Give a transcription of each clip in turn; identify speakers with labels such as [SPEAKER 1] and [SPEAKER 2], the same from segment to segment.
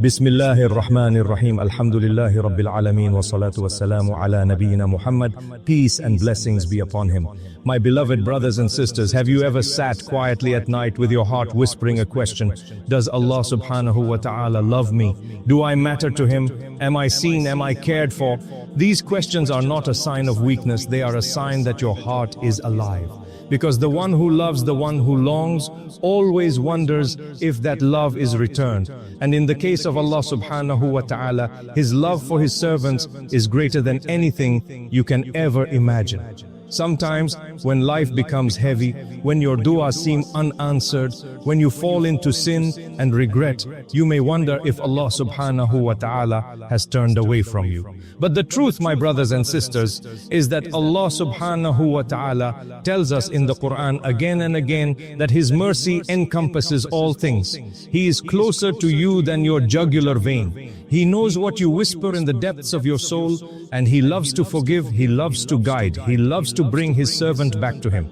[SPEAKER 1] Bismillahir Rahmanir Rahim. Alhamdulillahi Rabbil Alameen wa salatu wassalamu ala nabiyyina Muhammad. Peace and blessings be upon him. My beloved brothers and sisters, have you ever sat quietly at night with your heart whispering a question? Does Allah subhanahu wa ta'ala love me? Do I matter to him? Am I seen? Am I cared for? These questions are not a sign of weakness, they are a sign that your heart is alive. Because the one who loves the one who longs always wonders if that love is returned. And in the case of Allah subhanahu wa ta'ala, His love for His servants is greater than anything you can ever imagine. Sometimes, when life becomes heavy, when your dua seem unanswered, when you fall into sin and regret, you may wonder if Allah subhanahu wa ta'ala has turned away from you. But the truth, my brothers and sisters, is that Allah subhanahu wa ta'ala tells us in the Quran again and again that His mercy encompasses all things. He is closer to you than your jugular vein. He knows what you whisper in the depths of your soul, and He loves to forgive, He loves to guide, He loves to bring His servant back to Him.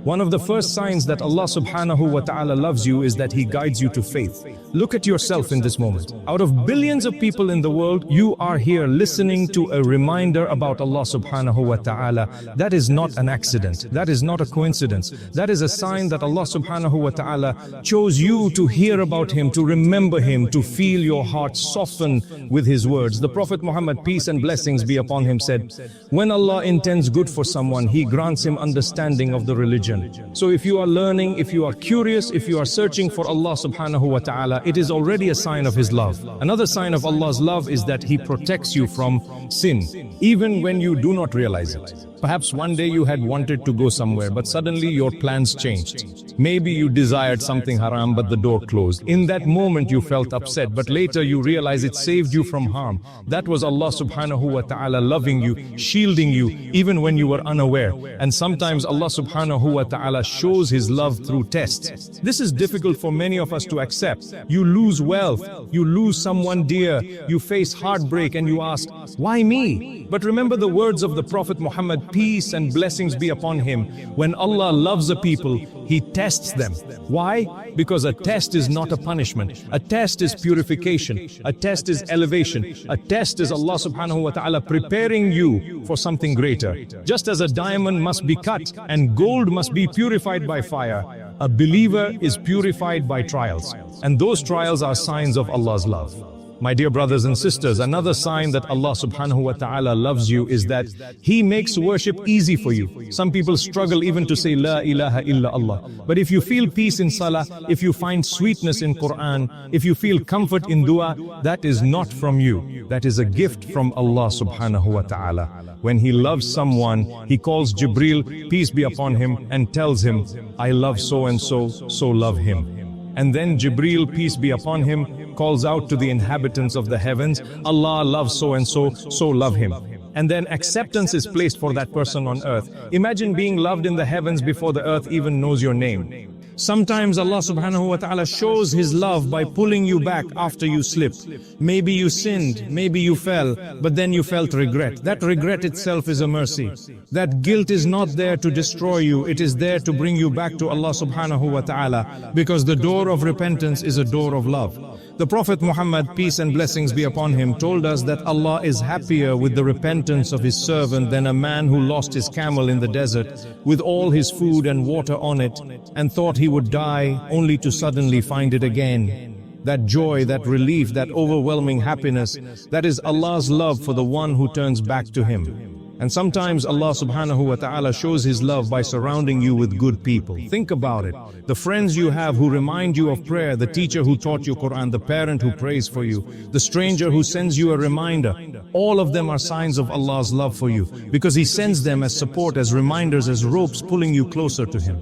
[SPEAKER 1] One of the first signs that Allah subhanahu wa ta'ala loves you is that He guides you to faith. Look at yourself in this moment. Out of billions of people in the world, you are here listening to a reminder about Allah subhanahu wa ta'ala. That is not an accident. That is not a coincidence. That is a sign that Allah subhanahu wa ta'ala chose you to hear about Him, to remember Him, to feel your heart soften with His words. The Prophet Muhammad, peace and blessings be upon him, said, when Allah intends good for someone, He grants him understanding of the religion. So if you are learning, if you are curious, if you are searching for Allah subhanahu wa ta'ala, it is already a sign of His love. Another sign of Allah's love is that He protects you from sin, even when you do not realize it. Perhaps one day you had wanted to go somewhere, but suddenly your plans changed. Maybe you desired something haram, but the door closed. In that moment you felt upset, but later you realized it saved you from harm. That was Allah subhanahu wa ta'ala loving you, shielding you, even when you were unaware. And sometimes Allah subhanahu wa ta'ala shows His love through tests. This is difficult for many of us to accept. You lose wealth, you lose someone dear, you face heartbreak, and you ask, why me? But remember the words of the Prophet Muhammad, peace and blessings be upon him. When Allah loves a people, He tests them. Why? Because a test is not a punishment. A test is purification. A test is elevation. A test is Allah subhanahu wa ta'ala preparing you for something greater. Just as a diamond must be cut and gold must be purified by fire, a believer is purified by trials. And those trials are signs of Allah's love. My dear brothers and sisters, another sign that Allah subhanahu wa ta'ala loves you is that He makes worship easy for you. Some people struggle even to say La ilaha illa Allah. But if you feel peace in salah, if you find sweetness in Quran, if you feel comfort in dua, that is not from you. That is a gift from Allah subhanahu wa ta'ala. When He loves someone, He calls Jibreel, peace be upon him, and tells him, I love so and so, so love him. And then Jibreel, peace be upon him, calls out to the inhabitants of the heavens, Allah loves so and so, so love him. And then acceptance is placed for that person on earth. Imagine being loved in the heavens before the earth even knows your name. Sometimes Allah subhanahu wa ta'ala shows His love by pulling you back after you slipped. Maybe you sinned, maybe you fell, but then you felt regret. That regret itself is a mercy. That guilt is not there to destroy you, it is there to bring you back to Allah subhanahu wa ta'ala, because the door of repentance is a door of love. The Prophet Muhammad, peace and blessings be upon him, told us that Allah is happier with the repentance of His servant than a man who lost his camel in the desert with all his food and water on it and thought he would die only to suddenly find it again. That joy, that relief, that overwhelming happiness, that is Allah's love for the one who turns back to Him. And sometimes Allah subhanahu wa ta'ala shows His love by surrounding you with good people. Think about it. The friends you have who remind you of prayer, the teacher who taught you Quran, the parent who prays for you, the stranger who sends you a reminder, all of them are signs of Allah's love for you, because He sends them as support, as reminders, as ropes pulling you closer to Him.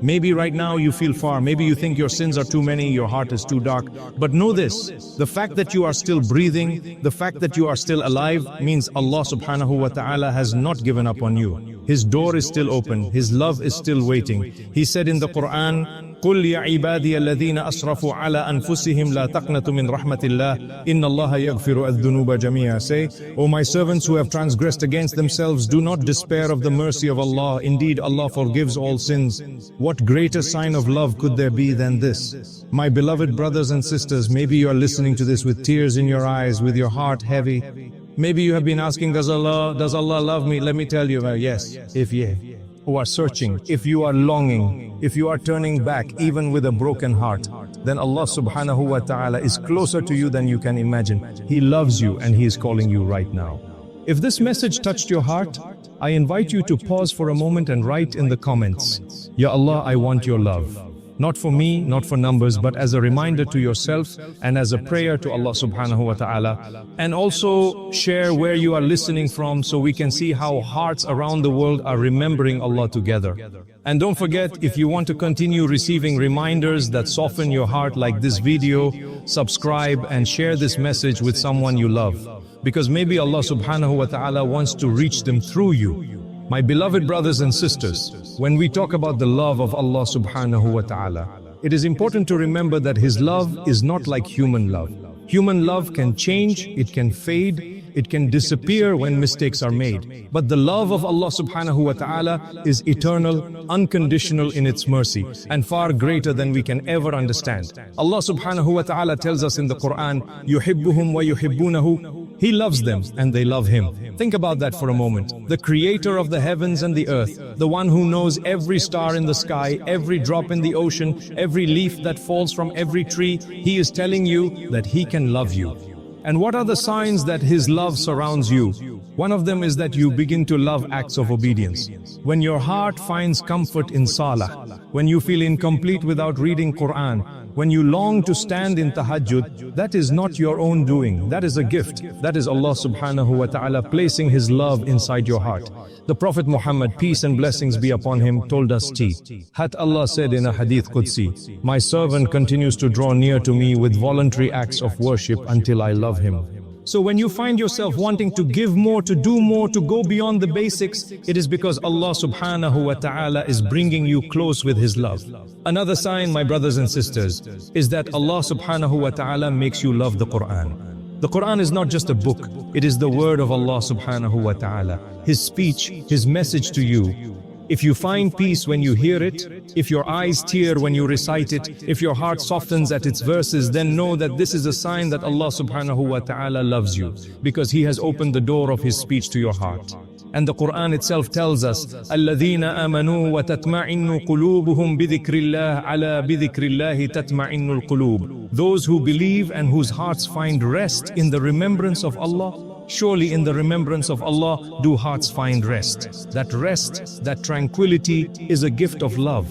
[SPEAKER 1] Maybe right now you feel far, maybe you think your sins are too many, your heart is too dark, but know this, the fact that you are still breathing, the fact that you are still alive means Allah subhanahu wa ta'ala has not given up on you. His door is still open, His love is still waiting. He said in the Quran, قل يا عبادي الذين أسرفوا على أنفسهم لا تقنطوا من رحمة الله إن الله يغفر الذنوب جميعا. Say, O my servants who have transgressed against themselves, do not despair of the mercy of Allah. Indeed, Allah forgives all sins. What greater sign of love could there be than this? My beloved brothers and sisters, maybe you are listening to this with tears in your eyes, with your heart heavy. Maybe you have been asking, does Allah love me? Let me tell you, yes, if ye who are searching, if you are longing, if you are turning back even with a broken heart, then Allah subhanahu wa ta'ala is closer to you than you can imagine. He loves you and He is calling you right now. If this message touched your heart, I invite you to pause for a moment and write in the comments, Ya Allah, I want your love. Not for me, not for numbers, but as a reminder to yourself and as a prayer to Allah subhanahu wa ta'ala. And also share where you are listening from so we can see how hearts around the world are remembering Allah together. And don't forget, if you want to continue receiving reminders that soften your heart like this video, subscribe and share this message with someone you love. Because maybe Allah subhanahu wa ta'ala wants to reach them through you. My beloved brothers and sisters, when we talk about the love of Allah subhanahu wa ta'ala, it is important to remember that His love is not like human love. Human love can change, it can fade, it can disappear when mistakes are made. But the love of Allah subhanahu wa ta'ala is eternal, unconditional in its mercy, and far greater than we can ever understand. Allah subhanahu wa ta'ala tells us in the Quran, يُحِبُّهُمْ وَيُحِبُّونَهُ. He loves them and they love Him. Think about that for a moment. The creator of the heavens and the earth, the one who knows every star in the sky, every drop in the ocean, every leaf that falls from every tree, He is telling you that He can love you. And what are the signs that His love surrounds you? One of them is that you begin to love acts of obedience. When your heart finds comfort in salah, when you feel incomplete without reading Quran, when you long to stand in tahajjud, that is not your own doing, that is a gift. That is Allah subhanahu wa ta'ala placing His love inside your heart. The Prophet Muhammad, peace and blessings be upon him, told us, Hat Allah said in a hadith Qudsi, my servant continues to draw near to me with voluntary acts of worship until I love him. So when you find yourself wanting to give more, to do more, to go beyond the basics, it is because Allah subhanahu wa ta'ala is bringing you close with His love. Another sign, my brothers and sisters, is that Allah subhanahu wa ta'ala makes you love the Quran. The Quran is not just a book, it is the word of Allah subhanahu wa ta'ala, His speech, His message to you. If you find peace when you hear it, if your eyes tear when you recite it, if your heart softens at its verses, then know that this is a sign that Allah subhanahu wa ta'ala loves you, because He has opened the door of His speech to your heart. And the Quran itself tells us, الَّذِينَ آمَنُوا وَتَطْمَئِنُّ قُلُوبُهُم بِذِكْرِ اللَّهِ عَلَى بِذِكْرِ اللَّهِ تَطْمَئِنُّ الْقُلُوبُ. Those who believe and whose hearts find rest in the remembrance of Allah, surely in the remembrance of Allah do hearts find rest. That rest, that tranquility is a gift of love.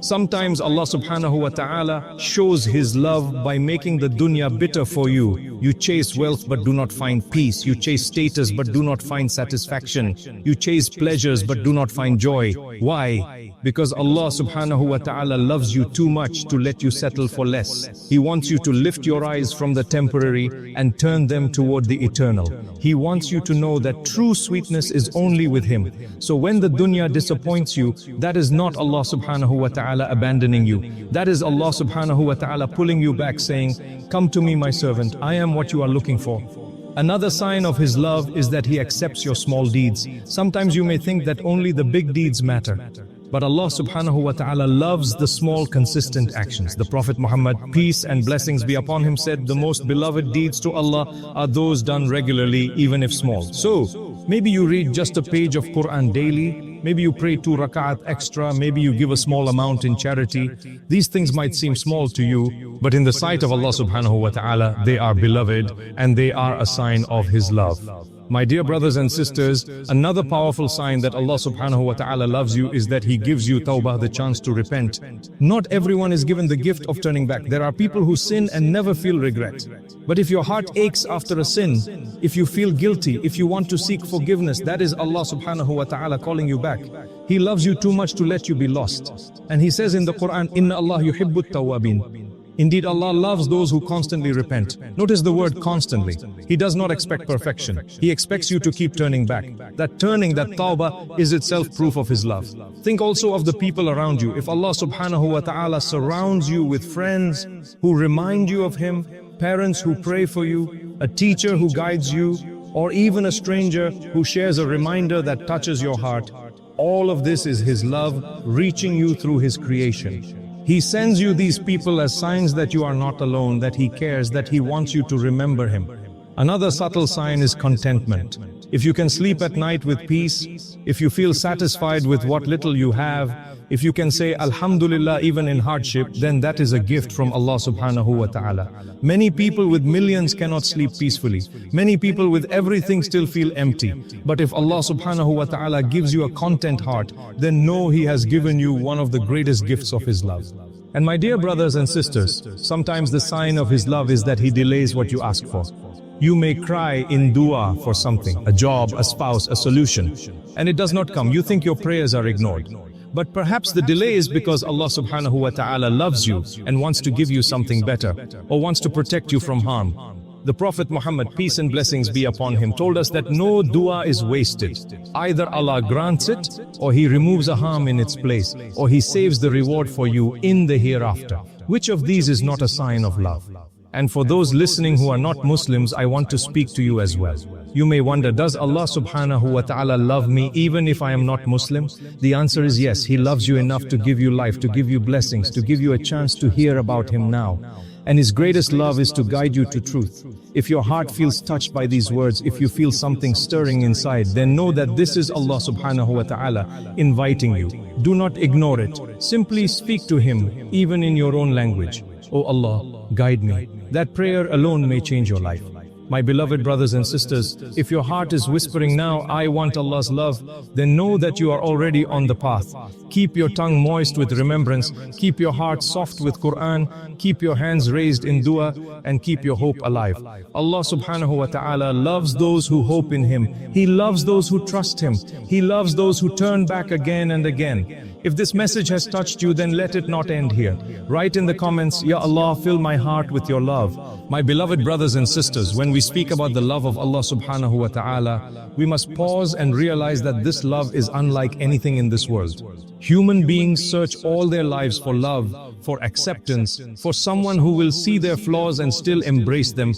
[SPEAKER 1] Sometimes Allah subhanahu wa ta'ala shows His love by making the dunya bitter for you. You chase wealth but do not find peace. You chase status but do not find satisfaction. You chase pleasures but do not find joy. Why? Because Allah subhanahu wa ta'ala loves you too much to let you settle for less. He wants you to lift your eyes from the temporary and turn them toward the eternal. He wants you to know that true sweetness is only with Him. So when the dunya disappoints you, that is not Allah subhanahu wa ta'ala abandoning you. That is Allah subhanahu wa ta'ala pulling you back, saying, come to me, my servant, I am what you are looking for. Another sign of His love is that He accepts your small deeds. Sometimes you may think that only the big deeds matter. But Allah subhanahu wa ta'ala loves the small consistent actions. The Prophet Muhammad, peace and blessings be upon him, said the most beloved deeds to Allah are those done regularly, even if small. So, maybe you read just a page of Quran daily, maybe you pray 2 rak'at extra, maybe you give a small amount in charity. These things might seem small to you, but in the sight of Allah subhanahu wa ta'ala, they are beloved and they are a sign of His love. My dear brothers and sisters, another powerful sign that Allah subhanahu wa ta'ala loves you is that He gives you tawbah, the chance to repent. Not everyone is given the gift of turning back. There are people who sin and never feel regret. But if your heart aches after a sin, if you feel guilty, if you want to seek forgiveness, that is Allah subhanahu wa ta'ala calling you back. He loves you too much to let you be lost. And He says in the Quran, Inna Allah yuhibbut tawwabin. Indeed, Allah loves those who constantly repent. Notice the word constantly. He does not expect perfection. He expects you to keep turning back. That turning, that tawbah, is itself proof of His love. Think also of the people around you. If Allah subhanahu wa ta'ala surrounds you with friends who remind you of Him, parents who pray for you, a teacher who guides you, or even a stranger who shares a reminder that touches your heart, all of this is His love reaching you through His creation. He sends you these people as signs that you are not alone, that He cares, that He wants you to remember Him. Another subtle sign is contentment. If you can sleep at night with peace, if you feel satisfied with what little you have, if you can say Alhamdulillah even in hardship, then that is a gift from Allah subhanahu wa ta'ala. Many people with millions cannot sleep peacefully. Many people with everything still feel empty. But if Allah subhanahu wa ta'ala gives you a content heart, then know He has given you one of the greatest gifts of His love. And my dear brothers and sisters, sometimes the sign of His love is that He delays what you ask for. You may cry in dua for something, a job, a spouse, a solution, and it does not come. You think your prayers are ignored. But perhaps the delay is because Allah subhanahu wa ta'ala loves you and wants to give you something better, or wants to protect you from harm. The Prophet Muhammad, peace and blessings be upon him, told us that no dua is wasted. Either Allah grants it, or He removes a harm in its place, or He saves the reward for you in the hereafter. Which of these is not a sign of love? And for those listening who are not Muslims, I want to speak to you as well. You may wonder, does Allah subhanahu wa ta'ala love me even if I am not Muslim? The answer is yes. He loves you enough to give you life, to give you blessings, to give you a chance to hear about Him now. And His greatest love is to guide you to truth. If your heart feels touched by these words, if you feel something stirring inside, then know that this is Allah subhanahu wa ta'ala inviting you. Do not ignore it. Simply speak to Him, even in your own language. Oh Allah, guide me. That prayer alone may change your life. My beloved brothers and sisters, if your heart is whispering now, I want Allah's love, then know that you are already on the path. Keep your tongue moist with remembrance, keep your heart soft with Quran, keep your hands raised in dua, and keep your hope alive. Allah subhanahu wa ta'ala loves those who hope in Him. He loves those who trust Him. He loves those who turn back again and again. If this message has touched you, then let it not end here. Write in the comments, Ya Allah, fill my heart with your love. My beloved brothers and sisters, when we speak about the love of Allah subhanahu wa ta'ala, we must pause and realize that this love is unlike anything in this world. Human beings search all their lives for love, for acceptance, for someone who will see their flaws and still embrace them.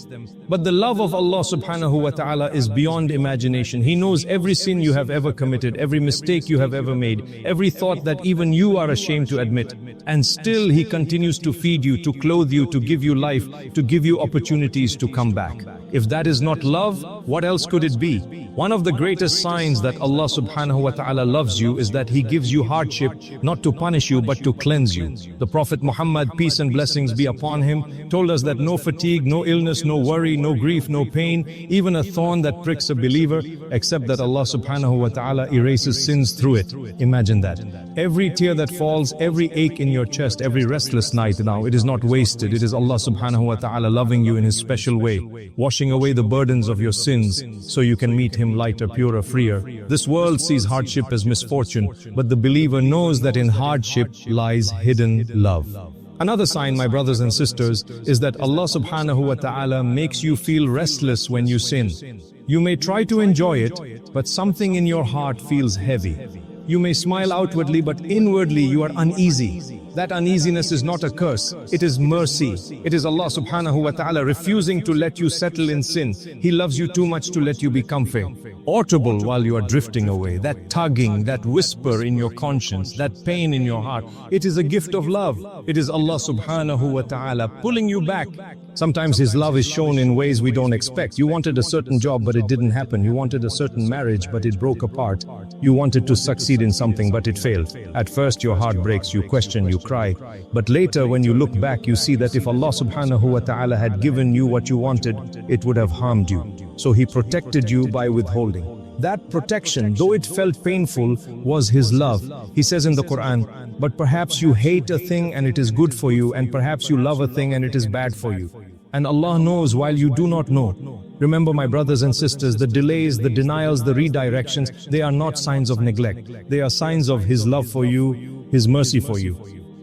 [SPEAKER 1] But the love of Allah subhanahu wa ta'ala is beyond imagination. He knows every sin you have ever committed, every mistake you have ever made, every thought that even you are ashamed to admit. And still He continues to feed you, to clothe you, to give you life, to give you opportunities to come back. If that is not love, what else could it be? One of the greatest signs that Allah subhanahu wa ta'ala loves you is that He gives you hardship, not to punish you, but to cleanse you. The Prophet Muhammad, peace and blessings be upon him, told us that no fatigue, no illness, no worry, no grief, no pain, even a thorn that pricks a believer, except that Allah subhanahu wa ta'ala erases sins through it. Imagine that. Every tear that falls, every ache in your chest, every restless night now, it is not wasted. It is Allah subhanahu wa ta'ala loving you in His special way, washing away the burdens of your sins so you can meet Him lighter, purer, freer. This world sees hardship as misfortune, but the believer knows that in hardship lies hidden love. Another sign, my brothers and sisters, is that Allah subhanahu wa ta'ala makes you feel restless when you sin. You may try to enjoy it, but something in your heart feels heavy. You may smile outwardly, but inwardly you are uneasy. That uneasiness is not a curse, it is mercy. It is Allah subhanahu wa ta'ala refusing to let you settle in sin. He loves you too much to let you be comfy. Audible while you are drifting away, that tugging, that whisper in your conscience, that pain in your heart, it is a gift of love. It is Allah subhanahu wa ta'ala pulling you back. Sometimes His love is shown in ways we don't expect. You wanted a certain job, but it didn't happen. You wanted a certain marriage, but it broke apart. You wanted to succeed in something, but it failed. At first your heart breaks, you question, you cry. But later when you look back, you see that if Allah subhanahu wa ta'ala had given you what you wanted, it would have harmed you. So He protected you by withholding. That protection, though it felt painful, was His love. He says in the Quran, but perhaps you hate a thing and it is good for you, and perhaps you love a thing and it is bad for you. And Allah knows while you do not know. Remember, my brothers and sisters, the delays, the denials, the redirections, they are not signs of neglect. They are signs of His love for you, His mercy for you.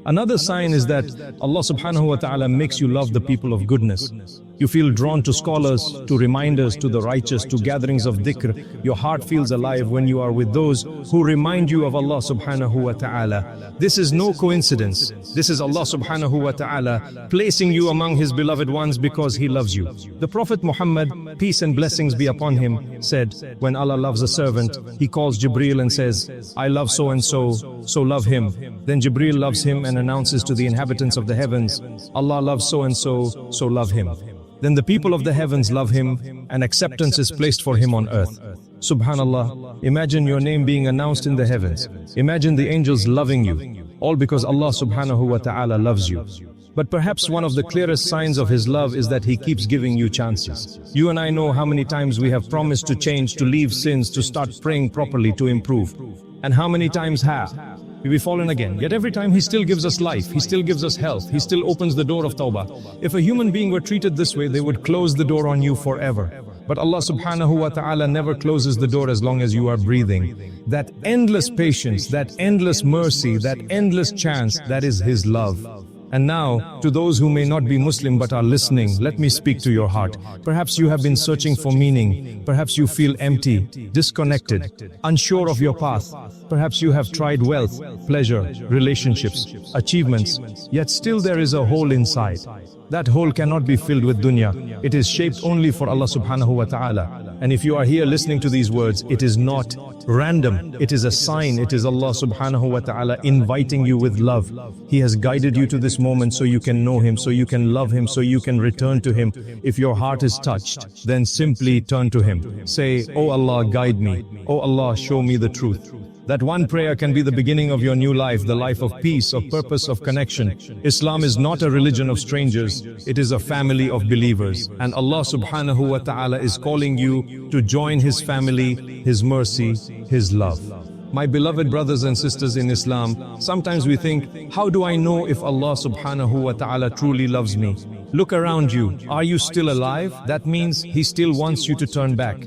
[SPEAKER 1] Another sign is that Allah subhanahu wa ta'ala makes you love the people of goodness. You feel drawn to scholars, to reminders, to the righteous, to gatherings of dhikr. Your heart feels alive when you are with those who remind you of Allah subhanahu wa ta'ala. This is no coincidence. This is Allah subhanahu wa ta'ala placing you among His beloved ones because He loves you. The Prophet Muhammad, peace and blessings be upon him, said, when Allah loves a servant, He calls Jibreel and says, I love so and so, so love him. Then Jibreel loves him and announces to the inhabitants of the heavens, Allah loves so and so, so love him. Then the people of the heavens love him and acceptance is placed for him on earth. Subhanallah, imagine your name being announced in the heavens. Imagine the angels loving you, all because Allah subhanahu wa ta'ala loves you. But perhaps one of the clearest signs of His love is that He keeps giving you chances. You and I know how many times we have promised to change, to leave sins, to start praying properly, to improve. And how many times have we fallen again? Yet every time He still gives us life, He still gives us health, He still opens the door of tawbah. If a human being were treated this way, they would close the door on you forever. But Allah subhanahu wa ta'ala never closes the door as long as you are breathing. That endless patience, that endless mercy, that endless chance, that is His love. And now, to those who may not be Muslim but are listening, let me speak to your heart. Perhaps you have been searching for meaning. Perhaps you feel empty, disconnected, unsure of your path. Perhaps you have tried wealth, pleasure, relationships, achievements, yet still there is a hole inside. That hole cannot be filled with dunya. It is shaped only for Allah subhanahu wa ta'ala. And if you are here listening to these words, it is not random. It is a sign. It is Allah subhanahu wa ta'ala inviting you with love. He has guided you to this moment so you can know Him, so you can love Him, so you can return to Him. If your heart is touched, then simply turn to Him. Say, Oh Allah, guide me. Oh Allah, show me the truth. That one prayer can be the beginning of your new life, the life of peace, of purpose, of connection. Islam is not a religion of strangers, it is a family of believers. And Allah subhanahu wa ta'ala is calling you to join His family, His mercy, His love. My beloved brothers and sisters in Islam, sometimes we think, how do I know if Allah subhanahu wa ta'ala truly loves me? Look around you. Are you still alive? That means He still wants you to turn back.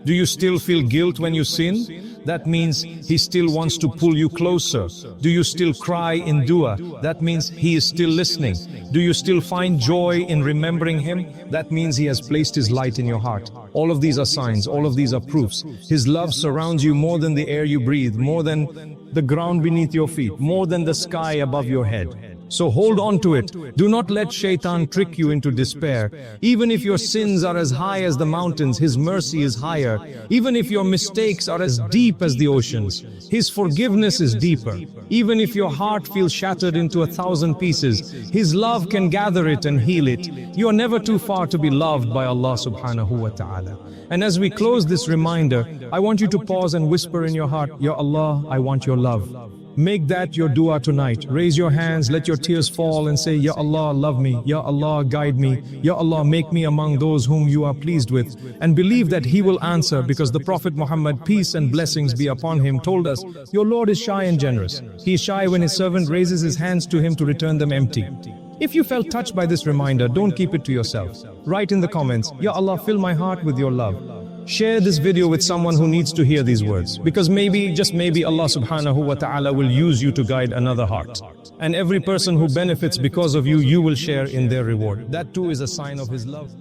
[SPEAKER 1] Do you still feel guilt when you sin? That means He still wants to pull you closer. Do you still cry in dua? That means He is still listening. Do you still find joy in remembering Him? That means He has placed His light in your heart. All of these are signs, all of these are proofs. His love surrounds you more than the air you breathe, more than the ground beneath your feet, more than the sky above your head. So hold on to it. Do not let shaitan trick you into despair. Even if your sins are as high as the mountains, His mercy is higher. Even if your mistakes are as deep as the oceans, His forgiveness is deeper. Even if your heart feels shattered into 1,000 pieces, His love can gather it and heal it. You are never too far to be loved by Allah subhanahu wa ta'ala. And as we close this reminder, I want you to pause and whisper in your heart, Ya Allah, I want your love. Make that your dua tonight. Raise your hands, let your tears fall and say, Ya Allah, love me. Ya Allah, guide me. Ya Allah, make me among those whom you are pleased with. And believe that He will answer, because the Prophet Muhammad, peace and blessings be upon him, told us, your Lord is shy and generous. He is shy when His servant raises his hands to Him to return them empty. If you felt touched by this reminder, don't keep it to yourself. Write in the comments, Ya Allah, fill my heart with your love. Share this video with someone who needs to hear these words, because maybe, just maybe, Allah subhanahu wa ta'ala will use you to guide another heart. And every person who benefits because of you, you will share in their reward. That too is a sign of His love.